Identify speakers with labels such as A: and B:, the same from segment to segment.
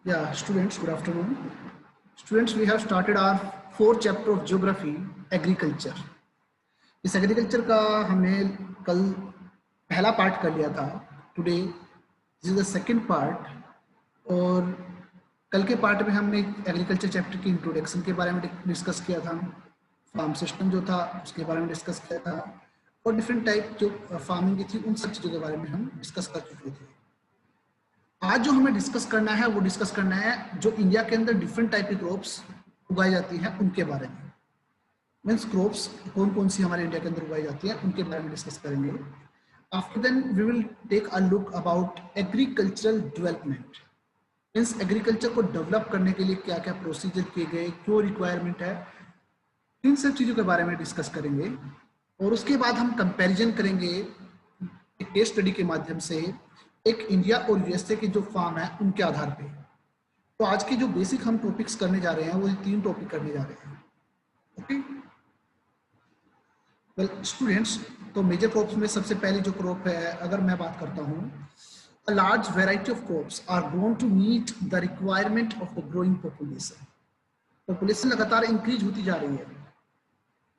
A: Yeah, students, good afternoon. Students, we have started our fourth chapter of geography, agriculture. इस agriculture का हमने कल पहला पार्ट कर लिया था. Today this is the second part. और कल के पार्ट में हमने एग्रीकल्चर चैप्टर की इंट्रोडक्शन के बारे में डिस्कस किया था. फार्म सिस्टम जो था उसके बारे में डिस्कस किया था और डिफरेंट टाइप जो फार्मिंग की थी उन सब चीज़ों के बारे में हम डिस्कस कर चुके थे. आज जो हमें डिस्कस करना है वो डिस्कस करना है जो इंडिया के अंदर डिफरेंट टाइप की क्रॉप्स उगाई जाती हैं उनके बारे में. मीन्स क्रॉप्स कौन कौन सी हमारे इंडिया के अंदर उगाई जाती हैं उनके बारे में डिस्कस करेंगे. After then we will take a look about agricultural development. Means agriculture को डेवलप करने के लिए क्या क्या प्रोसीजर किए गए, क्यों रिक्वायरमेंट है, इन सब चीज़ों के बारे में डिस्कस करेंगे. और उसके बाद हम कंपैरिजन करेंगे एक केस स्टडी के माध्यम से एक इंडिया और यूएसए के जो फार्म है उनके आधार पे. तो आज के जो बेसिक हम टॉपिक्स करने जा रहे हैं वो 3 टॉपिक करने जा रहे हैं. ओके वेल स्टूडेंट्स, तो मेजर क्रॉप्स में सबसे पहले जो क्रॉप है अगर मैं बात करता हूँ, a large variety of crops are grown to meet the requirement of the growing population. Population लगातार इंक्रीज होती जा रही है.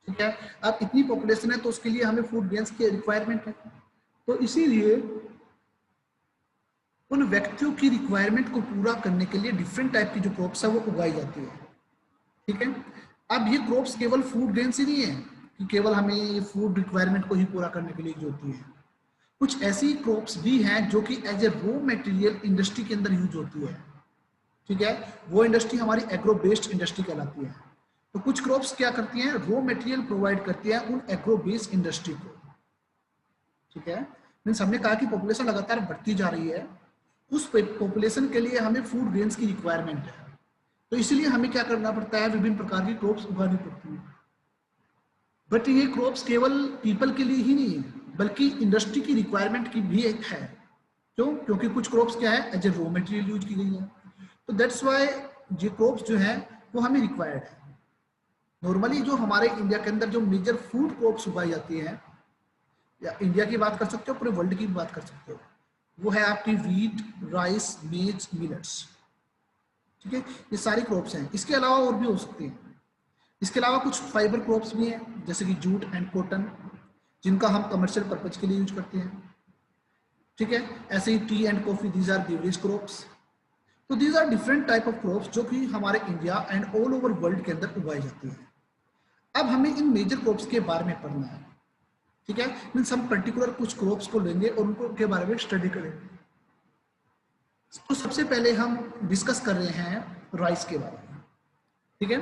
A: ठीक है, अब इतनी पॉपुलेशन है तो उसके लिए हमें फूड ग्रेन्स की रिक्वायरमेंट है. तो इसीलिए उन व्यक्तियों की रिक्वायरमेंट को पूरा करने के लिए डिफरेंट टाइप की जो क्रॉप्स है वो उगाई जाती है. ठीक है, अब ये क्रॉप्स केवल फूड ग्रेन्स ही नहीं है कि केवल हमें ये फूड रिक्वायरमेंट को ही पूरा करने के लिए जो होती है. कुछ ऐसी क्रॉप्स भी हैं जो कि as a raw material industry के अंदर यूज होती है. ठीक है, वो इंडस्ट्री हमारी एग्रो बेस्ड इंडस्ट्री कहलाती है. तो कुछ क्रॉप्स क्या करती हैं, रॉ मटेरियल प्रोवाइड करती है उन एग्रो बेस्ड इंडस्ट्री को. ठीक है, मीन्स हमने कहा कि पॉपुलेशन लगातार बढ़ती जा रही है, उस पॉपुलेशन के लिए हमें फूड ग्रेन्स की रिक्वायरमेंट है. तो इसलिए हमें क्या करना पड़ता है, विभिन्न प्रकार की क्रॉप्स उगानी पड़ती है. बट ये क्रॉप्स केवल पीपल के लिए ही नहीं है बल्कि इंडस्ट्री की रिक्वायरमेंट की भी एक है. क्यों? क्योंकि कुछ क्रॉप्स क्या है as a raw material use की गई है. तो दैट्स वाई ये क्रॉप्स जो है वो हमें रिक्वायर्ड है. नॉर्मली जो हमारे इंडिया के अंदर जो मेजर फूड क्रॉप्स उगाई जाती है, या इंडिया की बात कर सकते हो, पूरे वर्ल्ड की भी बात कर सकते हो, वो है आपकी वीट, राइस, मेज, मिलेट्स. ठीक है, ये सारी क्रॉप्स हैं. इसके अलावा और भी हो सकती हैं. इसके अलावा कुछ फाइबर क्रॉप्स भी हैं जैसे कि जूट एंड कॉटन, जिनका हम कमर्शियल पर्पज के लिए यूज करते हैं. ठीक है, ऐसे ही tea and coffee, these are beverage crops. तो these are different type of crops जो कि हमारे India and all over world के अंदर उगाई जाती है. अब हमें इन मेजर क्रॉप्स के बारे में पढ़ना है. ठीक है, मीन्स हम पर्टिकुलर कुछ क्रॉप्स को लेंगे और उनको के बारे में स्टडी करेंगे. तो सबसे पहले हम डिस्कस कर रहे हैं राइस के बारे में. ठीक है,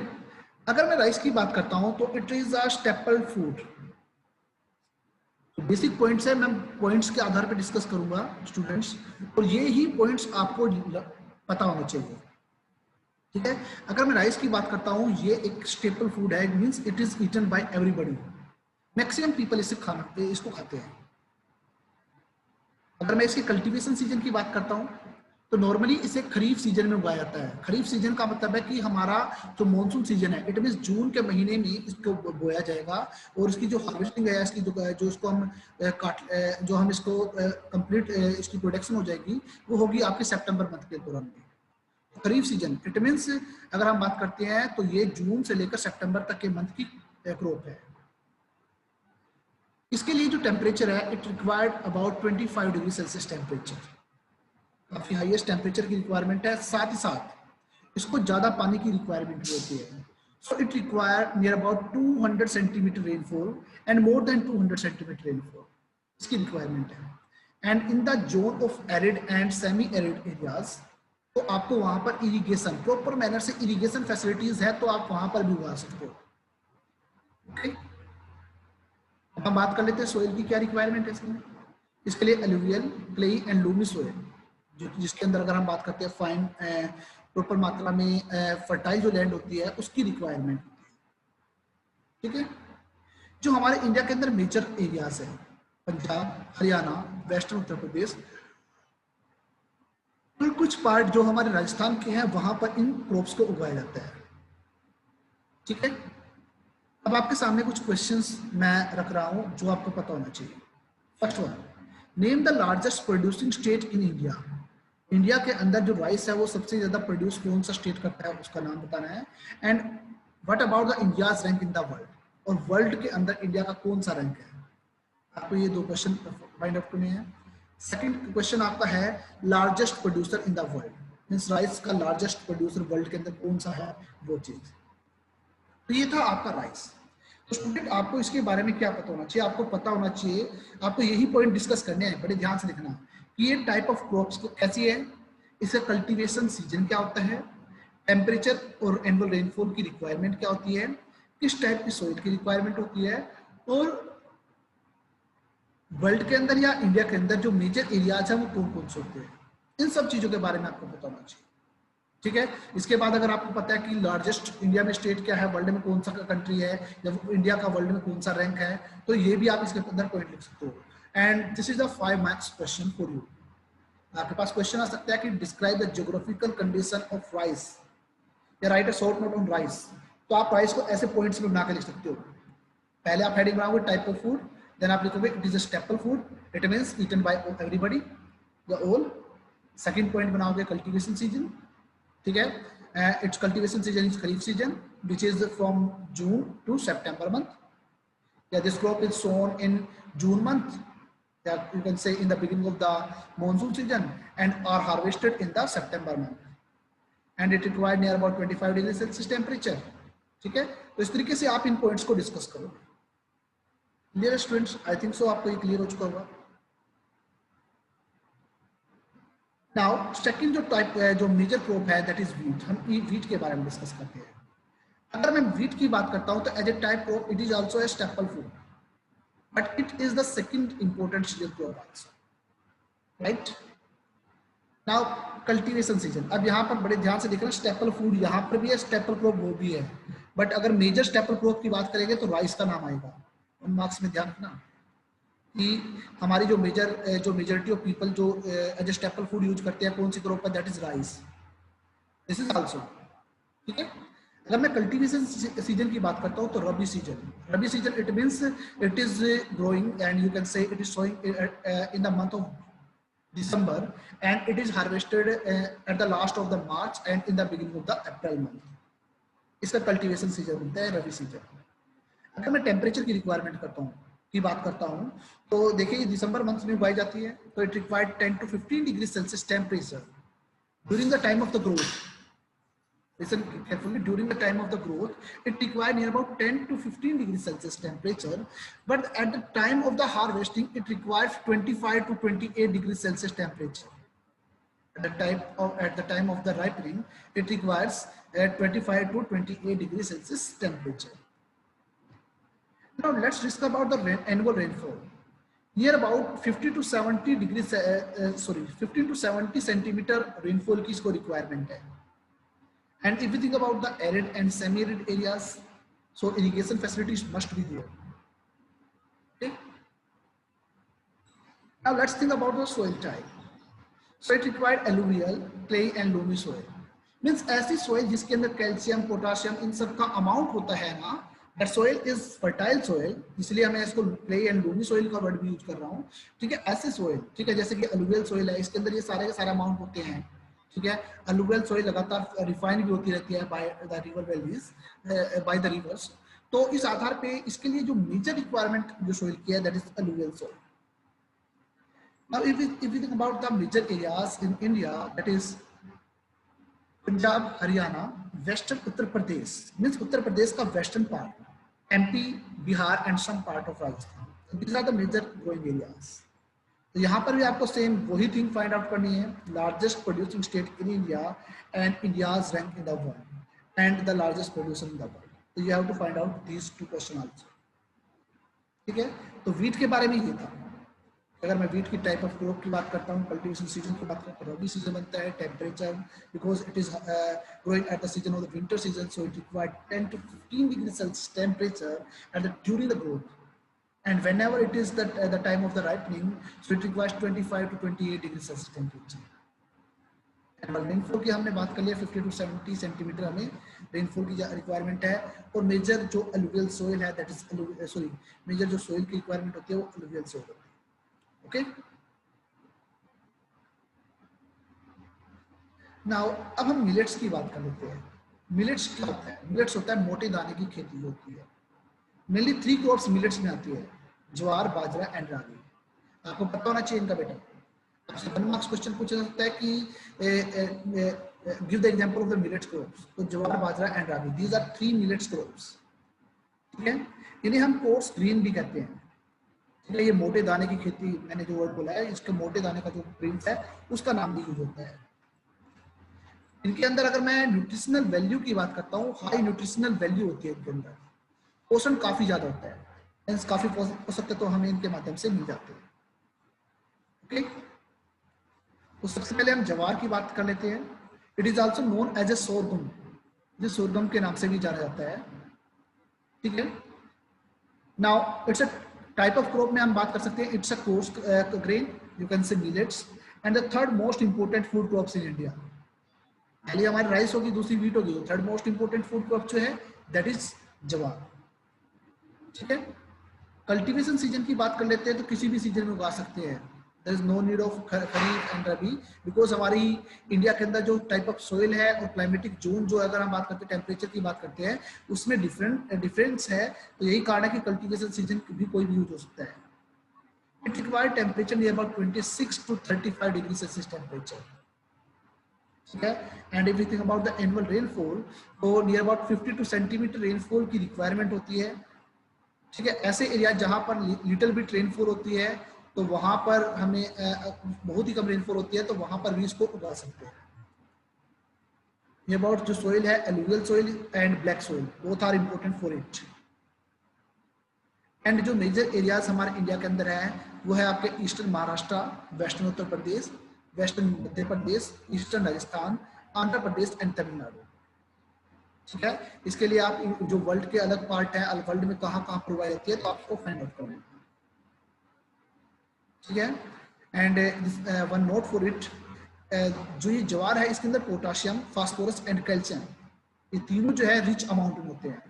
A: अगर मैं राइस की बात करता हूं तो it is a staple food. Basic points है, मैं पॉइंट्स के आधार पर डिस्कस करूंगा स्टूडेंट्स, और ये ही पॉइंट्स आपको पता होना चाहिए. ठीक है, अगर मैं राइस की बात करता हूं, ये एक स्टेपल फूड है, means it is eaten by everybody. Maximum people इसको खाते हैं. अगर मैं इसके कल्टीवेशन सीजन की बात करता हूं तो नॉर्मली इसे खरीफ सीजन में उगाया जाता है. खरीफ सीजन का मतलब है कि हमारा जो मानसून सीजन है, इट मींस जून के महीने में इसको बोया जाएगा और इसकी जो हार्वेस्टिंग है, इसकी जो इसको हम जो हम इसको कंप्लीट इसकी प्रोडक्शन हो जाएगी वो होगी आपके सितंबर मंथ के दौरान में. खरीफ सीजन इट मींस अगर हम बात करते हैं तो ये जून से लेकर सितंबर तक के मंथ की क्रॉप है. इसके लिए जो टेम्परेचर है, it required about 25 degree Celsius temperature. काफी हाईएस्ट टेम्परेचर की रिक्वायरमेंट है. साथ ही साथ इसको ज्यादा पानी की रिक्वायरमेंट भी होती है. So it require near about 200 centimetre rainfall and more than 200 centimetre rainfall इसकी रिक्वायरमेंट है. And in the zone of arid and semi arid areas, तो आपको वहां पर इरिगेशन प्रॉपर मैनर से इरिगेशन फैसिलिटीज है तो आप वहां पर भी उगा सकते हो. ओके, अब हम बात कर लेते हैं सोइल की क्या रिक्वायरमेंट है इसमें. इसके लिए alluvial, clayey and loamy soil, जिसके अंदर अगर हम बात करते हैं फाइन प्रॉपर मात्रा में फर्टाइल जो लैंड होती है उसकी रिक्वायरमेंट होती है. ठीक है, जो हमारे इंडिया के अंदर मेजर एरियाज है, पंजाब, हरियाणा, वेस्टर्न उत्तर प्रदेश और कुछ पार्ट जो हमारे राजस्थान के हैं, वहां पर इन क्रॉप्स को उगाया जाता है. ठीक है, अब आपके सामने कुछ क्वेश्चंस मैं रख रहा हूं जो आपको पता होना चाहिए. First one, name the largest producing state in India. India के अंदर जो राइस है वो सबसे ज्यादा प्रोड्यूस कौन सा स्टेट करता है उसका नाम बताना है। And what about the India's rank in the world, और वर्ल्ड के अंदर इंडिया का कौन सा रैंक है। आपको ये दो क्वेश्चन फाइंड आउट करने हैं। सेकंड क्वेश्चन आपका है largest producer in the world, means rice का लार्जेस्ट प्रोड्यूसर वर्ल्ड के अंदर कौन सा है वो चीज। तो ये था आपका राइस। तो स्टूडेंट आपको इसके बारे में क्या पता होना चाहिए, आपको पता होना चाहिए, आपको यही पॉइंट डिस्कस करने हैं, बड़े ध्यान से देखना कि ये टाइप ऑफ क्रॉप्स कैसी है, इसका कल्टीवेशन सीजन क्या होता है, टेम्परेचर और एनुअल रेनफॉल की रिक्वायरमेंट क्या होती है, किस टाइप की सोइल की रिक्वायरमेंट होती है, और वर्ल्ड के अंदर या इंडिया के अंदर जो मेजर एरियाज है वो कौन कौन से होते हैं, इन सब चीजों के बारे में आपको पता होना चाहिए। ठीक है, इसके बाद अगर आपको पता है कि लार्जेस्ट इंडिया में स्टेट क्या है, वर्ल्ड में कौन सा कंट्री है, या इंडिया का वर्ल्ड में कौन सा रैंक है, तो ये भी आप इसके अंदर पॉइंट लिख सकते हो। And this is the 5 marks question for you. आपके पास क्वेश्चन आ सकता है कि describe the geographical condition of rice, या write a short note on rice. तो आप राइस को ऐसे पॉइंट्स में बना के लिख सकते हो। पहले आप हेडिंग बनाओगे टाइप ऑफ फूड, देन आप लिखोगे it is a staple food, it means eaten by everybody the all. Second point बनाओगे कल्टीवेशन सीजन, ठीक है, it's cultivation season is kharif season which is from June to September month, या this crop is sown in June month, that you can say in the beginning of the monsoon season and are harvested in the September month, and it required near about 25 degrees Celsius temperature। ठीक है, तो इस तरीके से आप इन points को discuss करोगे। Clear students, आई think सो आपको ये क्लियर हो चुका होगा। नाउ सेकंड जो टाइप जो मेजर क्रॉप है दैट इज वीट। हम वीट के बारे में डिस्कस करते हैं। अगर मैं वीट की बात करता हूं तो as a type crop it is also a staple food, but it is the second important cereal crop also, right? Now cultivation season, अब यहाँ पर बड़े ध्यान से देखना, स्टेपल फूड यहाँ पर भी है, स्टेपल क्रॉप वो भी है, बट अगर मेजर स्टेपल क्रॉप की बात करेंगे तो राइस का नाम आएगा। उन मार्क्स में ध्यान रखना कि हमारी जो मेजोरिटी ऑफ पीपल जो as a staple food use करते हैं कौन सी क्रॉप है, that is rice, this is also. ठीक है, अगर मैं कल्टीवेशन सीजन की बात करता हूं तो rabi season it means it is growing and you can say it is sowing in the month of December and it is harvested at the last of the March and in the beginning of the April month, इसका cultivation season होता है रबी season. अगर मैं temperature की requirement की बात करता हूं तो देखिए दिसंबर मंथ में उगाई जाती है, तो it required 10 to 15 degree Celsius temperature during the time of the growth. Listen carefully, during the time of the growth it required near about 10 to 15 degrees Celsius temperature, but at the time of the harvesting it requires 25 to 28 degrees Celsius temperature. At the time of the ripening it requires 25 to 28 degrees Celsius temperature. Now let's discuss about the annual rainfall. Near about 50 to 70 degrees 50 to 70 centimeter rainfall की इसको requirement है। And if you think about the arid and semi-arid areas, so irrigation facilities must be there. Okay. Now let's think about the soil type. So it required alluvial, clay and loamy soil. Means ऐसी soil जिसके अंदर calcium, potassium इन सब का amount होता है ना, that soil is fertile soil, इसलिए मैं इसको clay and loamy soil का वर्ड भी यूज कर रहा हूँ। ठीक है, ऐसे soil, ठीक है, जैसे कि alluvial soil है, इसके अंदर ये सारे के सारे अमाउंट होते हैं। ठीक है, अलुवियल सॉइल लगातार रिफाइन भी होती रहती है by the river valleys, by the reverse, तो इस आधार पे इसके लिए जो मेजर रिक्वायरमेंट जो सॉइल की है that is alluvial soil. Now if you think about the major areas in India that is Punjab, Haryana, western Uttar Pradesh, means Uttar Pradesh का western part, MP, Bihar and some part of Rajasthan, these are the major growing areas. तो यहाँ पर भी आपको same वही thing find out करनी है, largest producing state in India and India's rank in the world and the largest producer in the world. तो you have to find out these two question also. ठीक है, तो wheat के बारे में ये था। अगर मैं वीट की टाइप ऑफ क्रॉप की बात करता हूँ, कल्टीवेशन सीजन की बात करता हूँ, रबी सीजन बनता है, temperature because it is growing at the season of the winter season, so it required 10 to 15 degree Celsius temperature at the during the growth, and whenever it is the time of the ripening, so it requires 25 to 28 degrees Celsius temperature. And rainfall की हमने बात कर लिया, 50 to 70 centimetre हमें rainfall की requirement है। और major जो अलुवियल सोइल है दैट इज मेजर जो सोइल की रिक्वायरमेंट होती है वो अलुवियल सोइल होती है। ओके, नाउ अब हम मिलेट्स की बात कर लेते हैं। मिलेट्स क्या होता है? मिलेट्स होता है मोटे दाने की खेती होती है। मेनली 3 क्रॉप्स मिलेट्स में आती है, ज्वार, बाजरा एंड रागी। आपको पता होना चाहिए इनका बेटा। आपसे 1 मार्क्स क्वेश्चन पूछा सकता है कि give the example of the millets crops. तो jowar, bajra and ragi, these are 3 millets crops. ठीक है, इन्हें हम कोर्स ग्रीन भी कहते हैं। ठीक है, ये मोटे दाने की खेती, मैंने जो वर्ड बोला है, इसके मोटे दाने का जो ग्रेन्स है उसका नाम भी यूज होता है। इनके अंदर अगर मैं न्यूट्रिशनल वैल्यू की बात करता हूँ, हाई न्यूट्रिशनल वैल्यू होती है इनके अंदर, पोषण काफी ज्यादा होता है, हेंस काफी पोषक तत्व हमें इनके माध्यम से मिल जाते हैं। ओके, तो सबसे पहले हम ज्वार की बात कर लेते हैं। It is also known as a sorghum, जो सोरगम के नाम से भी जाना जाता है। ठीक है, now it's a type of crop में हम बात कर सकते हैं, it's a coarse grain, you can say millets, and the third most important food crops in India. पहली हमारी राइस होगी, दूसरी व्हीट होगी, third most important food crop जो है दैट इज ज्वार। ठीक है, कल्टीवेशन सीजन की बात कर लेते हैं, तो किसी भी सीजन में उगा सकते हैं। There is no need of kharif and rabi, because हमारी इंडिया के अंदर जो टाइप ऑफ सोइल है और क्लाइमेटिक जोन जो, अगर हम बात करते हैं टेम्परेचर की बात करते हैं, उसमें डिफरेंस है। तो यही कारण है कि कल्टीवेशन सीजन भी कोई भी यूज हो सकता है। It require temperature near about 26 to 35 degree Celsius temperature. ठीक है, and if you think about the annual rainfall, तो नियर अबाउट 52 सेंटीमीटर रेनफॉल की रिक्वायरमेंट होती है। ठीक है, ऐसे एरिया जहां पर लिटिल बिट रेनफॉल होती है, तो वहां पर हमें बहुत ही कम रेनफॉल होती है, तो वहां पर भी इसको उगा सकते हैं। ये अबाउट जो सोइल है, alluvial soil and black soil, both are important for it. And जो मेजर एरियाज हमारे इंडिया के अंदर है, वो है आपके eastern Maharashtra, western Uttar Pradesh, western Madhya Pradesh, eastern Rajasthan, Andhra Pradesh and Tamil Nadu. ठीक है, इसके लिए आप जो वर्ल्ड के अलग पार्ट है, वर्ल्ड में कहाँ कहाँ प्रोवाइड होती है, तो आपको फाइंड आउट करना है। ठीक है, and one note for it, जो ये ज्वार है, इसके अंदर पोटाशियम, फास्फोरस एंड कैल्शियम, ये तीनों जो है रिच अमाउंट में होते हैं।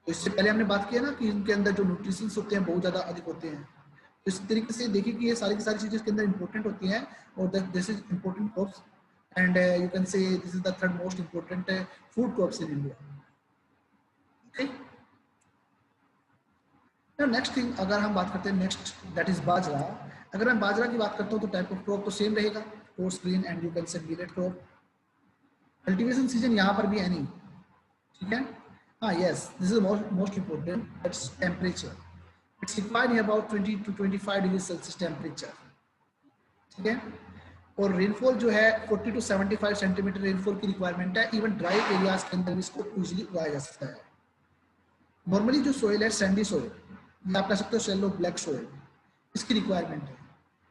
A: तो इससे पहले हमने बात किया ना कि इनके अंदर जो न्यूट्रिशंस होते हैं बहुत ज्यादा अधिक होते हैं। तो इस तरीके से देखिए कि ये सारी की सारी चीजें इसके अंदर इंपॉर्टेंट होती हैं, और this is important crops, and you can से this is the third most important food crops in India. Okay, next thing अगर हम बात करते हैं, नेक्स्ट दैट इज बाजरा। अगर मैं बाजरा की बात करता हूँ, तो टाइप ऑफ क्रॉप तो सेम रहेगा, course green and you can से मिलेट क्रॉप। कल्टीवेशन सीजन यहाँ पर भी एनी। ठीक है, हाँ, yes, this is most important, that's temperature. It's required about 20 to 25 degree Celsius temperature. ठीक है, और रेनफॉल जो है 40 to 75 सेंटीमीटर रेनफॉल की रिक्वायरमेंट है। इवन ड्राई एरियाज के अंदर इसको इजीली उगाया जा सकता है। नॉर्मली जो सोइल है, सैंडी सोइल, या आप कह सकते हो शैलो ब्लैक सोइल, इसकी रिक्वायरमेंट है।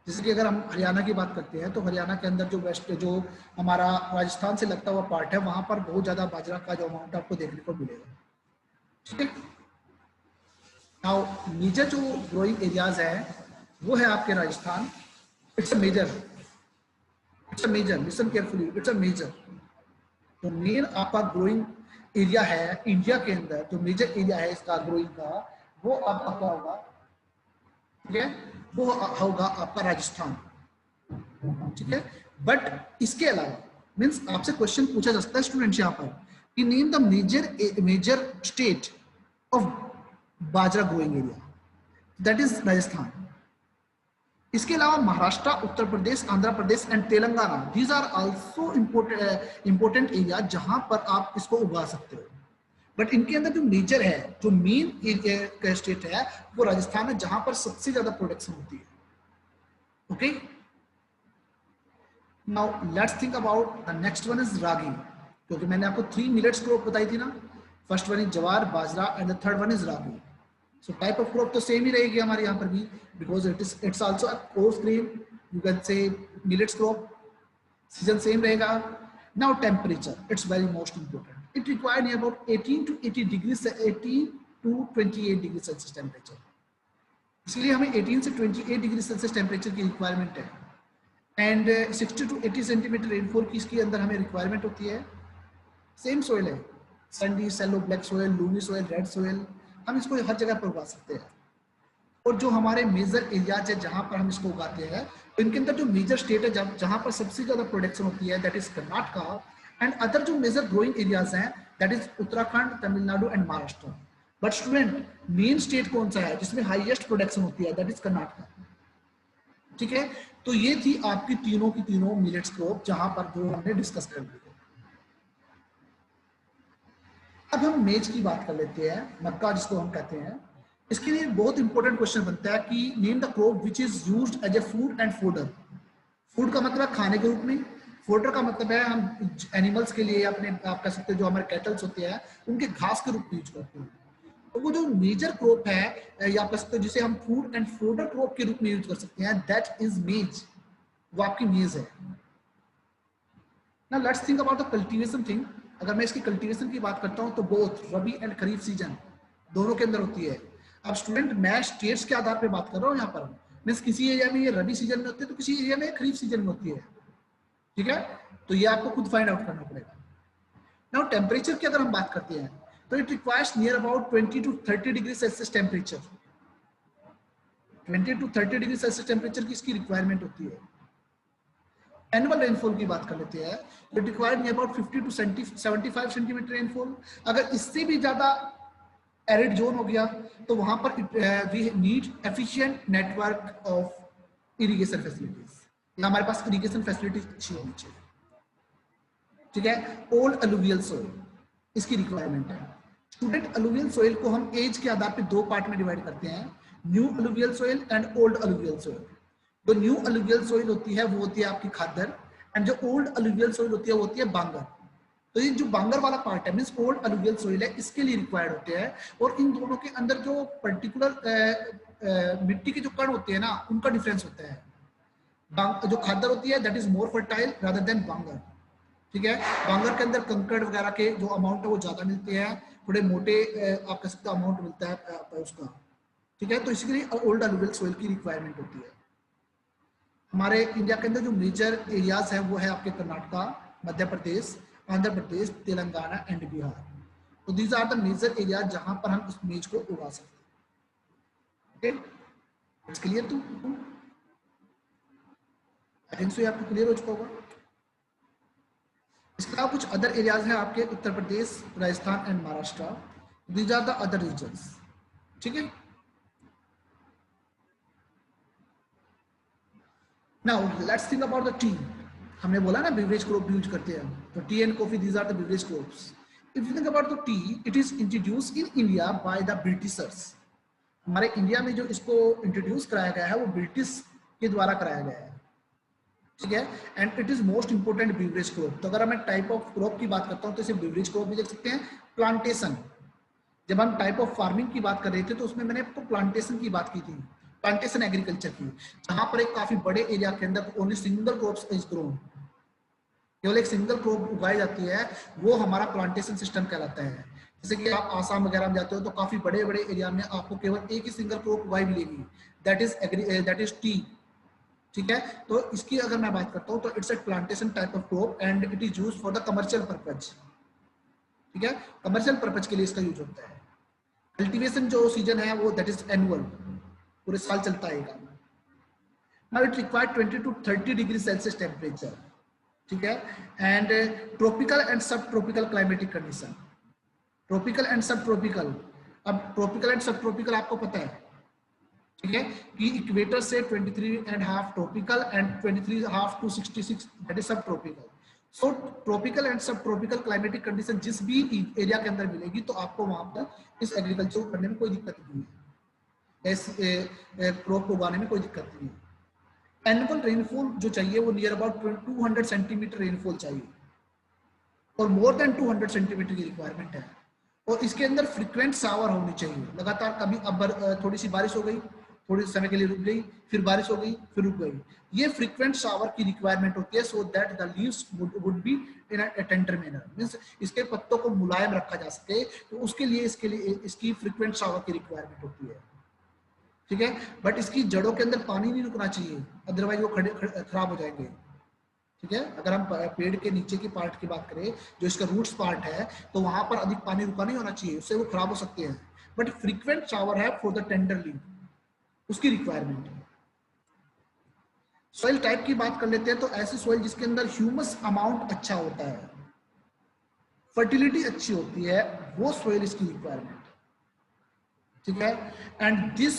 A: जैसे कि अगर हम हरियाणा की बात करते हैं, तो हरियाणा के अंदर जो वेस्ट, जो हमारा राजस्थान से लगता हुआ पार्ट है, वहां पर बहुत ज्यादा बाजरा का जो अमाउंट आपको देखने को मिलेगा। ठीक है, नाउ मेजर जो ग्रोइंग एरियाज है, वो है आपके Rajasthan. It's a major, listen carefully, it's a major. तो मेन आपका ग्रोइंग एरिया है इंडिया के अंदर, जो मेजर एरिया है इसका ग्रोइंग का, वो आपका क्या होगा? ठीक है, वो होगा आपका राजस्थान। ठीक है, बट इसके अलावा मीन्स आपसे क्वेश्चन पूछा जा सकता है स्टूडेंट्स यहाँ पर कि name the major state of bajra growing area, that is Rajasthan. इसके अलावा Maharashtra, Uttar Pradesh, Andhra Pradesh and Telangana, these are also important area जहां पर आप इसको उगा सकते हो। बट इनके अंदर जो मेजर है, जो मेन स्टेट है, वो राजस्थान है, जहां पर सबसे ज्यादा प्रोडक्शन होती है। Okay, now let's think about the next one is ragi, क्योंकि मैंने आपको 3 मिलेट्स क्रॉप बताई थी ना। First one is jowar, bajra and the third one is ragi. So type of crop तो सेम ही रहेगी हमारे यहाँ पर भी, because it's also a coarse grain, you can say millets crop. Season same रहेगा। Now temperature, it's very most important. It required about 18 to 80 degree से 18 to 28 degree Celsius temperature. इसलिए हमें 18 से 28 डिग्री सेल्सियस टेम्परेचर की requirement है, and 60 to 80 centimetre rainfall की इसके अंदर हमें रिक्वायरमेंट होती है। सेम सोइल है, sandy, shallow black soil, loamy soil, red soil, हम इसको हर जगह पर उगा सकते हैं। और जो हमारे मेजर एरियाज है जहां पर हम इसको उगाते हैं, तो इनके अंदर जो मेजर स्टेट है जहां पर सबसे ज्यादा प्रोडक्शन होती है that is Karnataka, and other जो मेजर ग्रोइंग एरियाज हैं that is Uttarakhand, Tamil Nadu and Maharashtra. But student main state कौन सा है जिसमें हाईएस्ट प्रोडक्शन होती है, दैट इज कर्नाटका। ठीक है, तो ये थी आपकी तीनों की तीनों मिलेट्स क्रॉप जहां पर जो हमने डिस्कस कर ली। अब हम मेज की बात कर लेते हैं, मक्का जिसको हम कहते हैं। इसके लिए बहुत इंपॉर्टेंट क्वेश्चन बनता है कि name the crop which is used as a food and fodder. Food का मतलब है खाने के रूप में, फोडर का मतलब है हम एनिमल्स के लिए अपने आप कह सकते हैं जो हमारे कैटल्स होते हैं उनके घास के रूप में यूज करते हैं। तो वो जो मेजर क्रॉप है या कह सकते हैं जिसे हम फूड एंड फोडर क्रॉप के रूप में यूज कर सकते हैं दैट इज मेज, वो आपकी मेज है। Now let's think about the cultivation thing. अगर मैं इसकी कल्टीवेशन की बात करता हूं तो both rabi and kharif season दोनों के अंदर होती है। अब स्टूडेंट मैं स्टेट्स के आधार पे बात कर रहा हूं यहाँ पर, मीन्स किसी एरिया में ये रबी सीजन में होती है तो किसी एरिया में खरीफ सीजन में होती है। ठीक है, तो ये आपको खुद फाइंड आउट करना पड़ेगा। नाउ टेम्परेचर की अगर हम बात करते हैं तो it requires near about 20 to 30 degree Celsius temperature. 20 to 30 degree Celsius temperature की इसकी रिक्वायरमेंट होती है। एनुअल रेनफॉल की बात कर लेते हैं, it required near about 50 to 75 centimetre rainfall. अगर इससे भी ज्यादा एरिड जोन हो गया तो वहां पर we need efficient network of irrigation facilities. हमारे पास इरिगेशन फैसिलिटीज अच्छी होनी चाहिए। ठीक है, ओल्ड अलुवियल सोइल इसकी रिक्वायरमेंट है। स्टूडेंट अलुवियल सोइल को हम एज के आधार पर दो पार्ट में डिवाइड करते हैं, new alluvial soil and old alluvial soil. जो न्यू अलुवियल सोइल होती है वो होती है आपकी खादर, एंड जो ओल्ड अलुवियल सोइल होती है वो होती है बांगर। तो ये जो बांगर वाला पार्ट है मींस ओल्ड अलुवियल सोइल है, इसके लिए रिक्वायर्ड होते हैं। और इन दोनों के अंदर जो पर्टिकुलर मिट्टी के जो कण होते हैं ना उनका डिफरेंस होता है। जो खादर होती है that is more fertile rather than bangar. ठीक है, बांगर के अंदर कंकड़ वगैरह के जो अमाउंट है वो ज्यादा मिलते हैं, थोड़े मोटे आप कह सकते हो अमाउंट मिलता है उसका। ठीक है, तो इसके लिए ओल्ड अलुवियल सोइल की रिक्वायरमेंट होती है। हमारे इंडिया के अंदर जो मेजर एरियाज है वो है आपके कर्नाटका, मध्य प्रदेश, आंध्र प्रदेश, तेलंगाना एंड बिहार। तो these are the major areas जहां पर हम इस मेज को उगा सकते हैं। It's clear too? I think so ये आपको क्लियर हो चुका होगा। इसके अलावा कुछ अदर एरियाज हैं आपके Uttar Pradesh, Rajasthan and Maharashtra. These are the other regions. ठीक है, now let's think about the tea. हमने बोला ना बेवरेज क्रॉप यूज करते हैं, तो tea and coffee these are the beverage crops. If you think about the tea, it is introduced in India by the Britishers. हमारे India में जो इसको इंट्रोड्यूस कराया गया है वो ब्रिटिश के द्वारा कराया गया है। ठीक है, and it is most important beverage crop. तो अगर मैं टाइप ऑफ क्रॉप की बात करता हूँ तो इसे बेवरेज क्रॉप भी देख सकते हैं। प्लांटेशन, जब हम टाइप ऑफ फार्मिंग की बात कर रहे थे तो उसमें मैंने आपको प्लांटेशन की बात की थी, प्लांटेशन एग्रीकल्चर की, जहां पर एक काफी बड़े एरिया के अंदर only single crops is grown, केवल एक सिंगल क्रॉप उगाई जाती है, वो हमारा प्लांटेशन सिस्टम कहलाता है। जैसे कि आप आसाम वगैरह में जाते हो तो काफी बड़े बड़े एरिया में आपको केवल एक ही सिंगल क्रॉप उगाई मिलेगी, दैट इज टी। ठीक है, तो इसकी अगर मैं बात करता हूँ तो it's a plantation type of crop and it is used for the commercial purpose. ठीक है, कमर्शियल पर्पज के लिए इसका यूज होता है। कल्टीवेशन जो सीजन है वो दैट इज एनुअल, पूरे साल चलता है काम। Now it required 20 to 30 degree Celsius temperature. ठीक है, एंड ट्रॉपिकल एंड सब tropical climatic condition. Tropical and सब ट्रॉपिकल, अब ट्रॉपिकल एंड सब ट्रॉपिकल आपको पता है, ठीक है, कि इक्वेटर से 23.5 tropical and 23.5 to 66 that is सब ट्रॉपिकल। सो ट्रॉपिकल एंड सब ट्रॉपिकल क्लाइमेटिक कंडीशन जिस भी एरिया के अंदर मिलेगी तो आपको वहां पर इस एग्रीकल्चर को करने में कोई दिक्कत नहीं है, ऐसे क्रॉप उगाने में कोई दिक्कत नहीं है। एनुअल रेनफॉल जो चाहिए वो नियर अबाउट 200 सेंटीमीटर रेनफॉल चाहिए और मोर देन 200 सेंटीमीटर की रिक्वायरमेंट है। और इसके अंदर फ्रीक्वेंट शावर होनी चाहिए, लगातार कभी अब थोड़ी सी बारिश हो गई, थोड़ी समय के लिए रुक गई, फिर बारिश हो गई, फिर रुक गई, ये फ्रीक्वेंट शावर की रिक्वायरमेंट होती है so that the leaves would be in a tender manner, means इसके पत्तों को मुलायम रखा जा सके, तो उसके लिए इसकी फ्रीक्वेंट शावर की रिक्वायरमेंट होती है। ठीक है, बट इसकी जड़ों के अंदर पानी नहीं रुकना चाहिए, अदरवाइज वो खराब हो जाएंगे। ठीक है, अगर हम पेड़ के नीचे की पार्ट की बात करें जो इसका रूट्स पार्ट है तो वहां पर अधिक पानी रुका नहीं होना चाहिए, उससे वो खराब हो सकते हैं। बट फ्रीक्वेंट शावर है फॉर द टेंडर लीफ। उसकी रिक्वायरमेंट है। सॉइल टाइप की बात कर लेते हैं तो ऐसी सॉइल जिसके अंदर ह्यूमस अमाउंट अच्छा होता है, फर्टिलिटी अच्छी होती है, वो सॉइल इसकी रिक्वायरमेंट, ठीक है। And this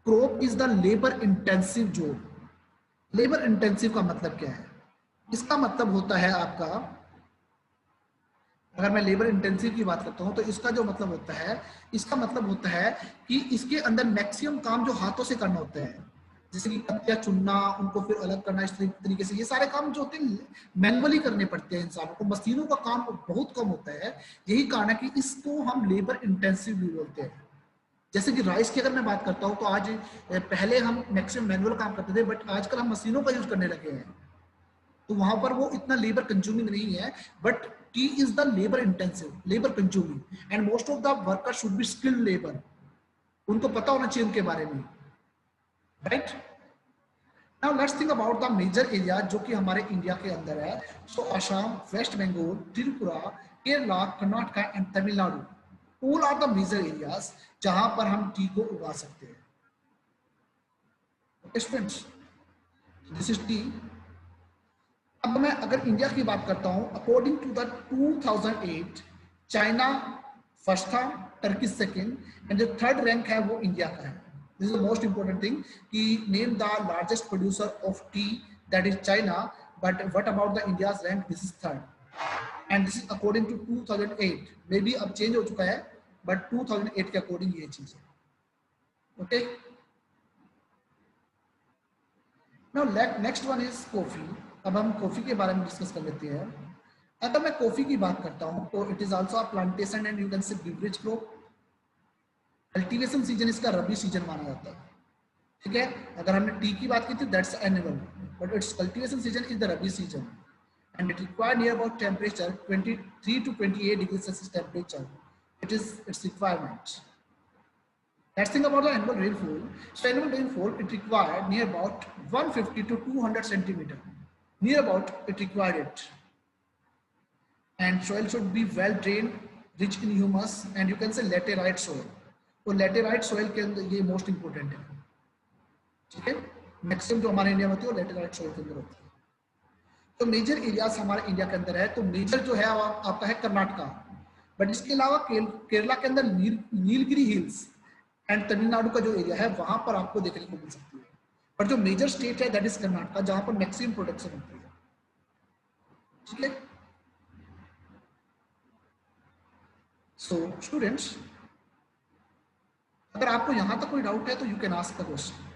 A: crop is the labour intensive job. Labour intensive का मतलब क्या है? इसका मतलब होता है आपका, अगर मैं लेबर इंटेंसिव की बात करता हूं तो इसका जो मतलब होता है, इसका मतलब होता है कि इसके अंदर मैक्सिमम काम जो हाथों से करना होता है, जैसे कि पत्तियां चुनना, उनको फिर अलग करना, इस तरीके से ये सारे काम जो होते हैं मैनुअली करने पड़ते हैं इंसानों को, मशीनों का काम बहुत कम होता है। यही कारण है कि इसको हम लेबर इंटेंसिव भी बोलते हैं। जैसे कि राइस की अगर मैं बात करता हूँ तो आज पहले हम मैक्सिमम मैनुअल काम करते थे, बट आजकल हम मशीनों का यूज करने लगे हैं, तो वहां पर वो इतना लेबर कंज्यूमिंग नहीं है। But tea is the labour intensive, labour consuming, and most of the worker should be skilled labour, उनको पता होना चाहिए उनके बारे में, right. Now let's think about the major area जो कि हमारे इंडिया के अंदर है। So Assam, West Bengal, Tripura, Kerala, Karnataka and Tamil Nadu, all are the major areas जहां पर हम टी को उगा सकते हैं। Okay students, this is T. अब मैं अगर इंडिया की बात करता हूं, according to the 2008, China first था, टर्की सेकंड, एंड जो थर्ड रैंक है वो इंडिया का है। This is the most important thing कि name the largest producer of tea, that is China, but what about the India's rank? This is third, and this is according to 2008। Maybe अब change हो चुका है, but 2008 के according ये चीज है। Okay, now next one is coffee. अब हम कॉफी के बारे में डिस्कस कर लेते हैं। अगर मैं कॉफी की बात करता हूं तो it is also a plantation and you can से बिवरेज क्रॉप। कल्टीवेशन सीजन इसका रबी सीजन माना जाता है, ठीक है। अगर हमने टी की बात की थी that's annual, but it's cultivation season is the rabi season, and it require near about temperature 23 to 28 degree Celsius temperature, it is it's requirement. Let's think about the annual rainfall. So annual rainfall, it required near about 150 to 200 centimeter. Near about it required it. And soil should be well drained, rich in humus, and you can say laterite soil. तो laterite soil के अंदर ये most important है, ठीक है। Maximum जो हमारे India में होती है वो laterite soil के अंदर होती है। तो मेजर एरियाज हमारे इंडिया के अंदर है, तो मेजर जो है आपका है कर्नाटका, बट इसके अलावा केरला के अंदर नीलगिरी हिल्स एंड तमिलनाडु का जो एरिया है वहां पर आपको देखने को मिल सकती है। पर जो मेजर स्टेट है दैट इज कर्नाटका, जहां पर मैक्सिमम प्रोडक्शन होती है, ठीक है। सो स्टूडेंट्स, अगर आपको यहां तक कोई डाउट है तो you can ask the question.